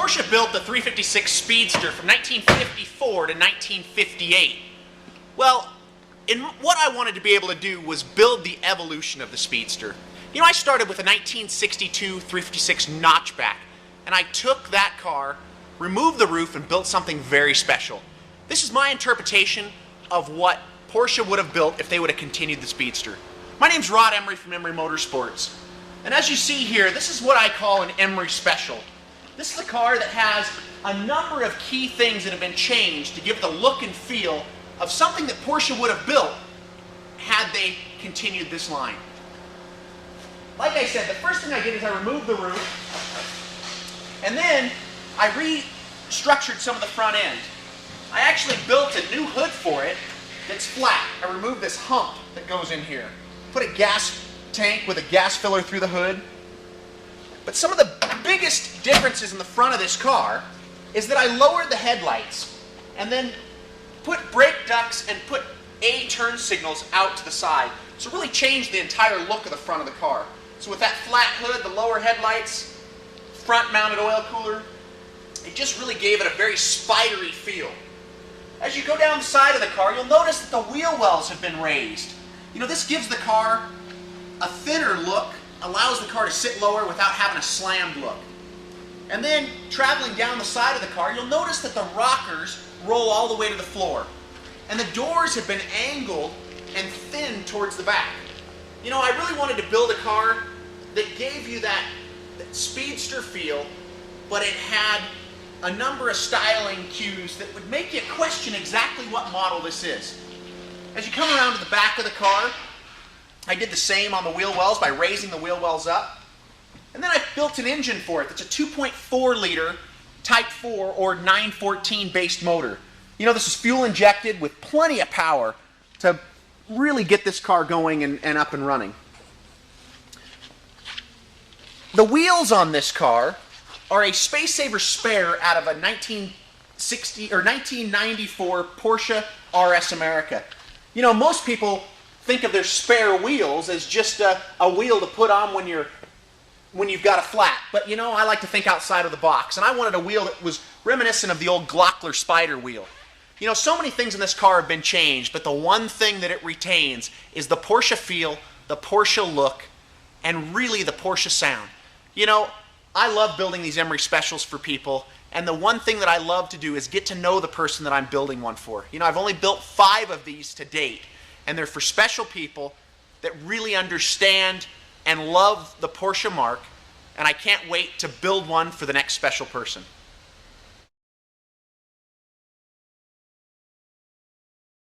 Porsche built the 356 Speedster from 1954 to 1958. Well, what I wanted to be able to do was build the evolution of the Speedster. You know, I started with a 1962 356 notchback, and I took that car, removed the roof, and built something very special. This is my interpretation of what Porsche would have built if they would have continued the Speedster. My name's Rod Emory from Emory Motorsports. And as you see here, this is what I call an Emory Special. This is a car that has a number of key things that have been changed to give it the look and feel of something that Porsche would have built had they continued this line. Like I said, the first thing I did is I removed the roof, and then I restructured some of the front end. I actually built a new hood for it that's flat. I removed this hump that goes in here. Put a gas tank with a gas filler through the hood. But some of the biggest differences in the front of this car is that I lowered the headlights and then put brake ducts and put A turn signals out to the side. So it really changed the entire look of the front of the car. So with that flat hood, the lower headlights, front mounted oil cooler, it just really gave it a very spidery feel. As you go down the side of the car, you'll notice that the wheel wells have been raised. You know, this gives the car a thinner look, allows the car to sit lower without having a slammed look. And then, traveling down the side of the car, you'll notice that the rockers roll all the way to the floor. And the doors have been angled and thinned towards the back. You know, I really wanted to build a car that gave you that Speedster feel, but it had a number of styling cues that would make you question exactly what model this is. As you come around to the back of the car, I did the same on the wheel wells by raising the wheel wells up. And then I built an engine for it that's a 2.4 liter Type 4 or 914 based motor. You know, this is fuel injected with plenty of power to really get this car going and up and running. The wheels on this car are a Space Saver spare out of a 1994 Porsche RS America. You know, most people think of their spare wheels as just a wheel to put on when you've got a flat. But you know, I like to think outside of the box, and I wanted a wheel that was reminiscent of the old Glockler Spider wheel. You know, so many things in this car have been changed, but the one thing that it retains is the Porsche feel, the Porsche look, and really the Porsche sound. You know, I love building these Emory Specials for people, and the one thing that I love to do is get to know the person that I'm building one for. You know, I've only built 5 of these to date, and they're for special people that really understand and love the Porsche mark, and I can't wait to build one for the next special person.